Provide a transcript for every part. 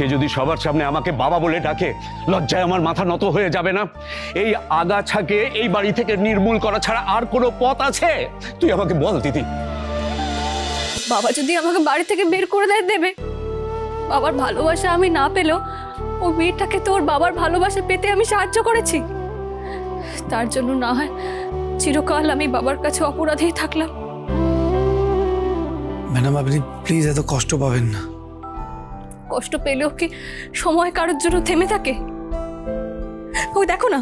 সে যদি সবার সামনে আমাকে বাবা বলে ডাকে, লজ্জায় আমার মাথা নত হয়ে যাবে না? এই আগাছাকে এই বাড়ি থেকে নির্মূল করা ছাড়া আর কোনো পথ আছে? তুই আমাকে বল দিদি। বাবা যদি আমাকে বাড়ি থেকে বের করে দেবে, বাবার ভালোবাসা আমি না পেলেও ওই মেয়েটাকে তো ওর বাবার ভালোবাসা পেতে আমি সাহায্য করেছি। তার জন্য না হয় চিরকাল আমি বাবার কাছে অপরাধেই থাকলাম। ম্যাডাম, আপনি প্লিজ এত কষ্ট পাবেন না। কষ্ট পেলেও কি সময় কারোর জন্য থেমে থাকে? ওই দেখো না,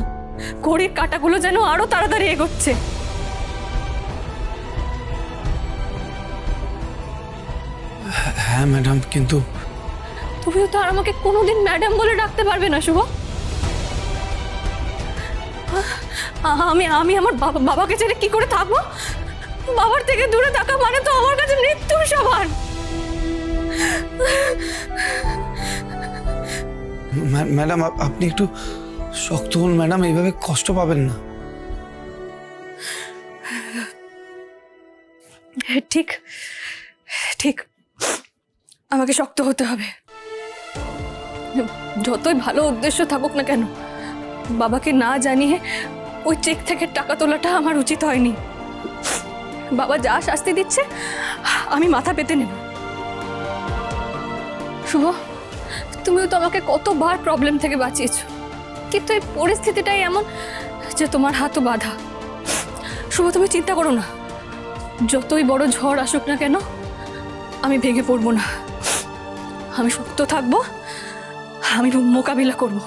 ঘড়ির কাঁটাগুলো যেন আরো তাড়াতাড়ি এগোচ্ছে। হ্যাঁ ম্যাডাম, কিন্তু তুমিও তো আর আমাকে কোনোদিন ম্যাডাম বলে ডাকতে পারবে না শুভ। আমি আমার বাবাকে ছেড়ে কি করে থাকবো? বাবার থেকে দূরে থাকা মানে তো আমার কাছে মৃত্যুর সমান। ম্যাডাম, আপনি একটু শক্ত হন ম্যাডাম, এইভাবে কষ্ট পাবেন না। ঠিক ঠিক আমাকে শক্ত হতে হবে। যতই ভালো উদ্দেশ্য থাকুক না কেন, বাবাকে না জানিয়ে ওই চেক থেকে টাকা তোলাটা আমার উচিত হয়নি। বাবা যা শাস্তি দিচ্ছে আমি মাথা পেতে নেব। শুভ, তুমিও তো আমাকে কতবার প্রবলেম থেকে বাঁচিয়েছো, কিন্তু এই পরিস্থিতিটাই এমন যে তোমার হাতও বাঁধা। শুভ, তুমি চিন্তা করো না, যতই বড় ঝড় আসুক না কেন আমি ভেঙে পড়বো না। আমি শক্ত থাকবো, আমি মোকাবিলা করবো।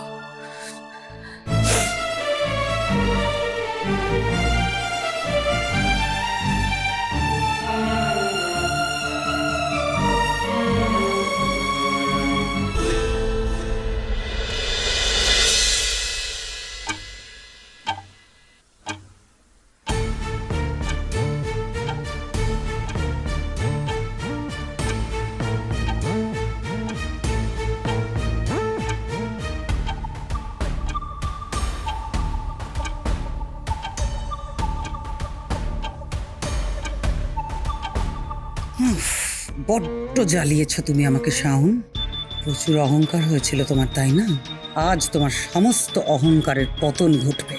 বড্ড জ্বালিয়েছো তুমি আমাকে শাওন। প্রচুর অহংকার হয়েছিল তোমার, তাই না? আজ তোমার সমস্ত অহংকারের পতন ঘটবে।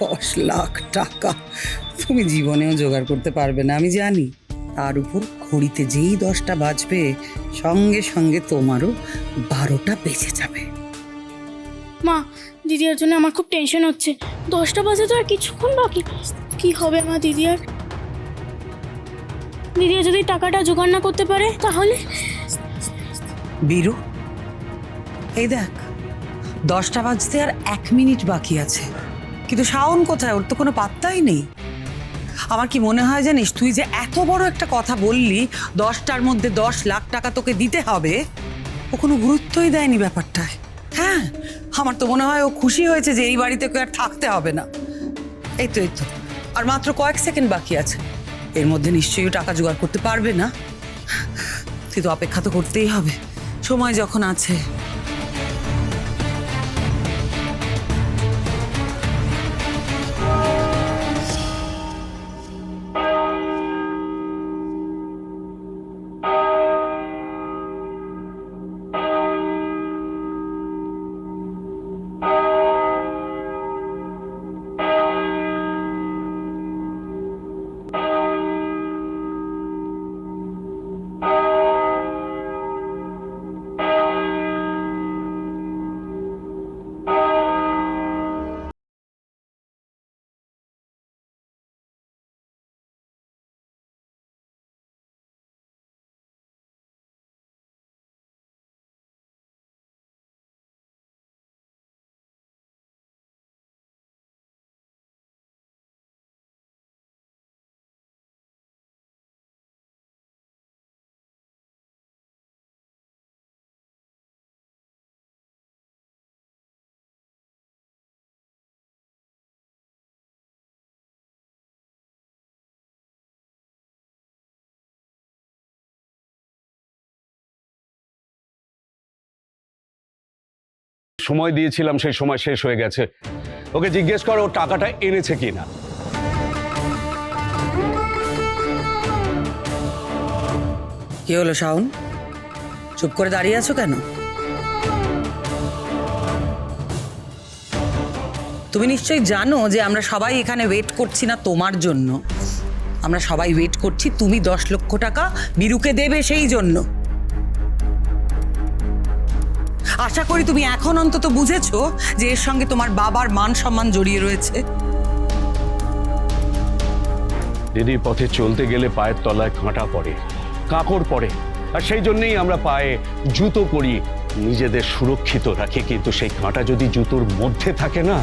10 লাখ টাকা তুমি জীবনেও জোগাড় করতে পারবে না, আমি জানি। তার উপর ঘড়িতে যেই 10টা বাজবে, সঙ্গে সঙ্গে তোমারও 12টা বেজে যাবে। মা, দিদিয়ার জন্য আমার খুব টেনশন হচ্ছে। 10টা বাজে তো আর কিছুক্ষণ বাকি। কি হবে মা দিদিয়ার? দিদিয়া যদি টাকাটা জোগাড় না করতে পারে তাহলে? বীরু, এই দেখ, 10টা বাজতে আর 1 মিনিট বাকি আছে, কিন্তু শাওন কোথায়? ওর তো কোনো পাত্তাই নেই। আমার কি মনে হয় জানিস, তুই যে এত বড় একটা কথা বললি, 10টার মধ্যে 10 লাখ টাকা তোকে দিতে হবে, ও কোনো গুরুত্বই দেয়নি ব্যাপারটায়। হ্যাঁ, আমার তো মনে হয় ও খুশি হয়েছে যে এই বাড়িতে কেউ আর থাকতে হবে না। এই তো আর মাত্র কয়েক সেকেন্ড বাকি আছে, এর মধ্যে নিশ্চয়ই টাকা জোগাড় করতে পারবে না। তুই তো অপেক্ষা তো করতেই হবে, সময় যখন আছে। সময় দিয়েছিলাম, সেই সময় শেষ হয়ে গেছে। ওকে জিজ্ঞেস করো টাকাটা এনেছে কিনা। কি হলো শাওন? চুপ করে দাঁড়িয়ে আছো কেন? তুমি নিশ্চয়ই জানো যে আমরা সবাই এখানে ওয়েট করছি না তোমার জন্য, আমরা সবাই ওয়েট করছি তুমি 10 লক্ষ টাকা বীরুকে দেবে সেই জন্য। আশা করি তুমি এখন অন্তত বুঝেছো যে এর সঙ্গে তোমার বাবার মান সম্মান জড়িয়ে রয়েছে। দিদি, পথে চলতে গেলে পায়ের তলায় কাঁটা পড়ে, কাঁকড় পড়ে, আর সেই জন্যই আমরা পায়ে জুতো পরি, নিজেদের সুরক্ষিত রাখি। কিন্তু সেই কাঁটা যদি জুতোর মধ্যে থাকে না,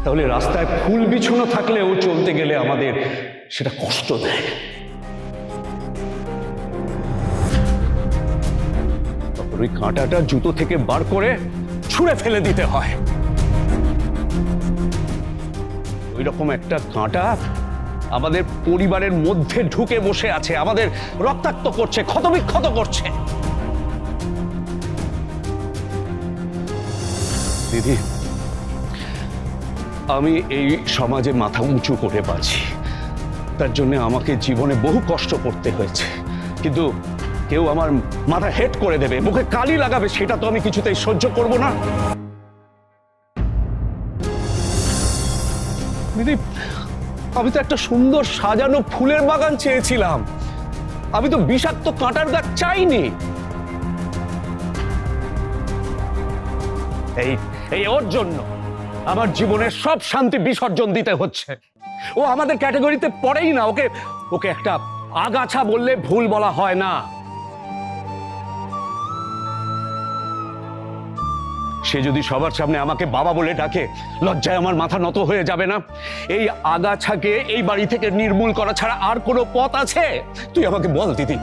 তাহলে রাস্তায় ফুল বিছানো থাকলেও চলতে গেলে আমাদের সেটা কষ্ট দেয়। তখন ওই কাঁটাটা জুতো থেকে বার করে ছুঁড়ে ফেলে দিতে হয়। ওই রকম একটা কাঁটা আমাদের পরিবারের মধ্যে ঢুকে বসে আছে, আমাদের রক্তাক্ত করছে, ক্ষতবিক্ষত করছে। দিদি, আমি এই সমাজে মাথা উঁচু করে বাঁচি, তার জন্য আমাকে জীবনে বহু কষ্ট করতে হয়েছে। কিন্তু কেউ আমার মাথা হেট করে দেবে, মুখে কালি লাগাবে, সেটা তো আমি কিছুতেই সহ্য করব না। দিদি, আমি তো একটা সুন্দর সাজানো ফুলের বাগান চেয়েছিলাম, আমি তো বিষাক্ত কাঁটার গাছ চাইনি। এই ওর জন্য আমার জীবনের সব শান্তি বিসর্জন দিতে হচ্ছে। ও আমাদের ক্যাটাগরিতে পড়েই না, ওকে একটা আগাছা বললে ভুল বলা হয় না। সে যদি সবার সামনে আমাকে বাবা বলে ডাকে, লজ্জায় আমার মাথা নত হয়ে যাবে না? এই আগাছাকে এই বাড়ি থেকে নির্মূল করা ছাড়া আর কোনো পথ আছে? তুই আমাকে বল দিদি।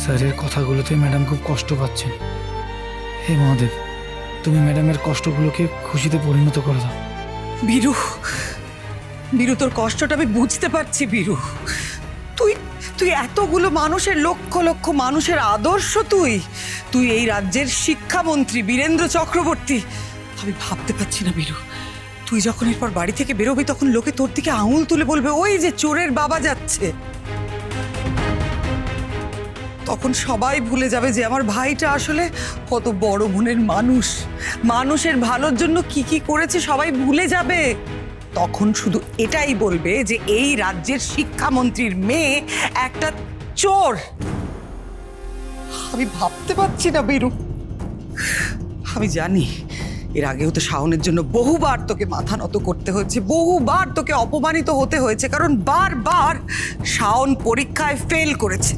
স্যারের কথাগুলোতে ম্যাডাম খুব কষ্ট পাচ্ছেন। হে মহাদেব, তুমি ম্যাডামের কষ্টগুলোকে খুশিতে পরিণত করে দাও। বীরু, বীরু তোর কষ্টটা আমি বুঝতে পারছি বীরু। তুই তুই এতগুলো মানুষের, লক্ষ লক্ষ মানুষের আদর্শ, তুই এই রাজ্যের শিক্ষামন্ত্রী বীরেন্দ্র চক্রবর্তী। আমি ভাবতে পারছি না বীরু, তুই যখন এরপর বাড়ি থেকে বেরোবি তখন লোকে তোর দিকে আঙুল তুলে বলবে ওই যে চোরের বাবা যাচ্ছে। তখন সবাই ভুলে যাবে যে আমার ভাইটা আসলে কত বড় মনের মানুষ, মানুষের ভালোর জন্য কি কি করেছে সবাই ভুলে যাবে। তখন শুধু এটাই বলবে যে এই রাজ্যের শিক্ষামন্ত্রীর মেয়ে একটা চোর। আমি ভাবতে পারছি না বীরু। আমি জানি এর আগেও তো শাওনের জন্য বহুবার তোকে মাথা নত করতে হয়েছে, বহুবার তোকে অপমানিত হতে হয়েছে, কারণ বারবার শাওন পরীক্ষায় ফেল করেছে।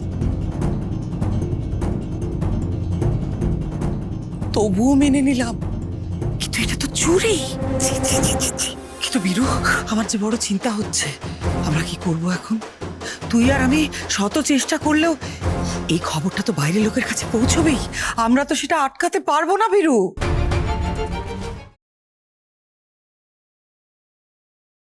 তবুও মেনে নিলাম, কিন্তু এটা তো চুরি। কিন্তু বীরু, আমার যে বড় চিন্তা হচ্ছে, আমরা কি করব এখন? তুই আর আমি শত চেষ্টা করলেও এই খবরটা তো বাইরের লোকের কাছে পৌঁছবেই, আমরা তো সেটা আটকাতে পারবো না বীরু।